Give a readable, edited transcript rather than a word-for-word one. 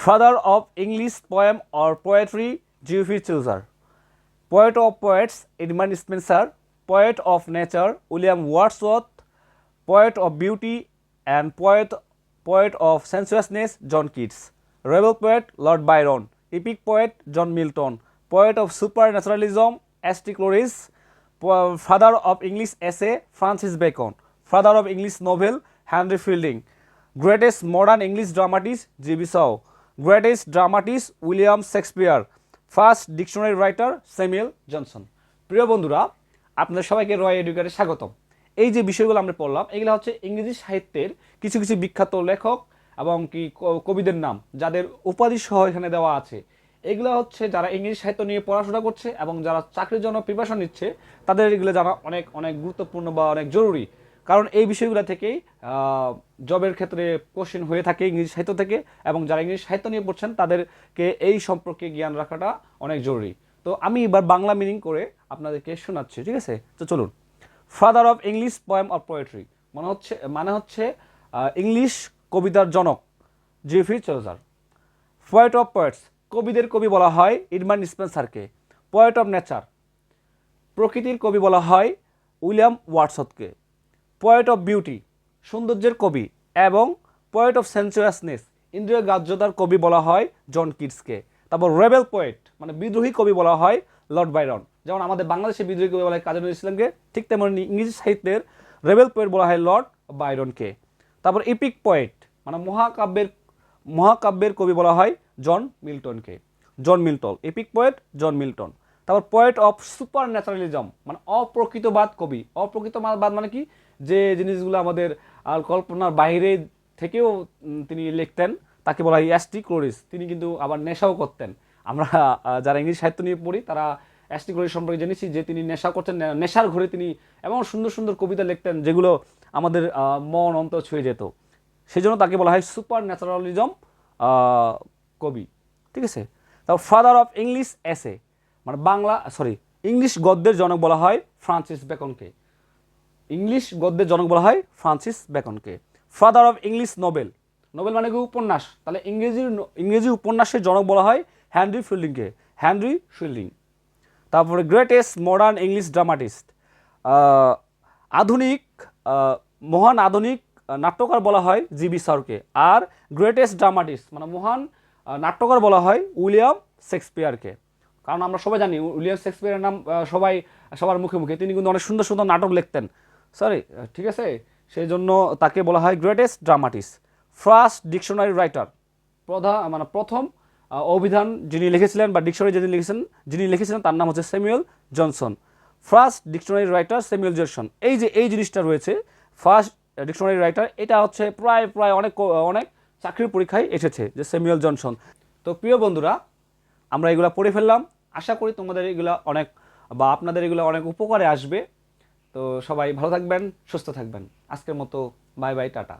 Father of English poem or poetry, G.F. Chaucer. Poet of poets, Edmund Spenser. Poet of nature, William Wordsworth. Poet of beauty and poet of sensuousness, John Keats. Rebel poet, Lord Byron. Epic poet, John Milton. Poet of supernaturalism, S.T. Cloris. Father of English essay, Francis Bacon. Father of English novel, Henry Fielding. Greatest modern English dramatist, G.B. Shaw. Greatest dramatist, William Shakespeare. First dictionary writer, Samuel Johnson. প্রিয় বন্ধুরা, আপনাদের সবাইকে রয় এডুকেটে স্বাগতম। এই যে বিষয়গুলো আমরা পড়লাম, এগুলো হচ্ছে ইংরেজি সাহিত্যের কিছু কিছু বিখ্যাত লেখক এবং কি কবিদের নাম, যাদের উপাধি সহ এখানে দেওয়া আছে। এগুলো হচ্ছে যারা ইংরেজি সাহিত্য নিয়ে পড়াশোনা করছে এবং যারা চাকরির জন্য প্রিপারেশন নিচ্ছে, তাদের এগুলো জানা অনেক অনেক গুরুত্বপূর্ণ বা অনেক জরুরি। কারণ এই বিষয়গুলো থেকেই জবের ক্ষেত্রে কোশ্চেন হয়ে থাকে ইংরেজি সাহিত্য থেকে, এবং যারা ইংরেজি সাহিত্য নিয়ে পড়ছেন তাদেরকে এই সম্পর্কে জ্ঞান রাখাটা অনেক জরুরি। তো আমি এবার বাংলা মিনিং করে আপনাদেরকে শোনাচ্ছি, ঠিক আছে? তো চলুন। Father of English poem or poetry মানে হচ্ছে ইংলিশ কবিতার জনক, জেফ্রি চৌজার। পোয়েট অফ পোয়েটস, কবিদের কবি বলা হয় এডমান্ড স্পেন্সারকে। পোয়েট অফ নেচার, প্রকৃতির কবি বলা হয় উইলিয়াম ওয়ার্ডসওয়ার্থকে। পোয়েট অফ বিউটি, সৌন্দর্যের কবি, এবং পোয়েট অফ সেন্সুয়াসনেস, ইন্দ্রিয় গ্রাহ্যতার কবি বলা হয় জন কিটসকে। তারপর রেবেল পোয়েট মানে বিদ্রোহী কবি বলা হয় লর্ড বাইরন। যেমন আমাদের বাংলাদেশের বিদ্রোহী কবি বলা হয় কাজী নজরুল ইসলামকে, ঠিক তেমনি ইংরেজি সাহিত্যের রেবেল পোয়েট বলা হয় লর্ড বাইরনকে। তারপর ইপিক পোয়েট মানে মহাকাব্যের কবি বলা হয় জন মিল্টনকে। John Milton, epic poet John Milton. তারপর পোয়েট অফ সুপার ন্যাচারালিজম মানে অপ্রকৃতবাদ কবি। অপ্রকৃতবাদ মানে কি, যে জিনিসগুলো আমাদের কল্পনার বাইরে থেকেও তিনি লিখতেন, তাকে বলা হয় এস টি ক্লোরিস। তিনি কিন্তু আবার নেশাও করতেন। আমরা যারা ইংলিশ সাহিত্য নিয়ে পড়ি তারা এস টি ক্লোরিস সম্পর্কে জেনেছি যে তিনি নেশা করতেন। নেশার ঘরে তিনি এমন সুন্দর সুন্দর কবিতা লিখতেন যেগুলো আমাদের মন অন্তর ছুঁয়ে যেত। সেই জন্য তাকে বলা হয় সুপার ন্যাচারালিজম কবি, ঠিক আছে? তারপর ফাদার অফ ইংলিশ এসে মানে ইংলিশ গদ্যের জনক বলা হয় ফ্রান্সিস বেকনকে। ইংলিশ গদ্যের জনক বলা হয় ফ্রান্সিস বেকনকে। ফাদার অফ ইংলিশ নোবেল মানে কি উপন্যাস, তাহলে ইংরেজি উপন্যাসের জনক বলা হয় হেনরি ফিল্ডিংকে। Henry Fielding. তারপরে গ্রেটেস্ট মডার্ন ইংলিশ ড্রামাটিস্ট, মহান আধুনিক নাট্যকার বলা হয় জিবি শাওকে। আর গ্রেটেস্ট ড্রামাটিস্ট মানে মহান নাট্যকার বলা হয় উইলিয়াম শেক্সপিয়ারকে। কারণ আমরা সবাই জানি উইলিয়াম শেক্সপিয়ারের নাম সবার মুখে মুখে। তিনি কিন্তু অনেক সুন্দর সুন্দর নাটক লিখতেন, ঠিক আছে? সেই জন্য তাকে বলা হয় greatest dramatist. First dictionary writer, প্রথম অভিধান যিনি লিখেছিলেন বা ডিকশনারি যিনি লিখেছিলেন তার নাম হচ্ছে Samuel Johnson. First dictionary writer Samuel Johnson. এই জিনিসটা রয়েছে ফার্স্ট ডিকশনারি রাইটার, এটা হচ্ছে প্রায় অনেক চাকরির পরীক্ষায় এসেছে যে স্যামুয়েল জনসন। তো প্রিয় বন্ধুরা, আমরা এগুলো পড়ে ফেললাম। আশা করি তোমাদের এগুলো আপনাদের এগুলো অনেক উপকারে আসবে। তো সবাই ভালো থাকবেন, সুস্থ থাকবেন। আজকের মতো বাই বাই, টাটা।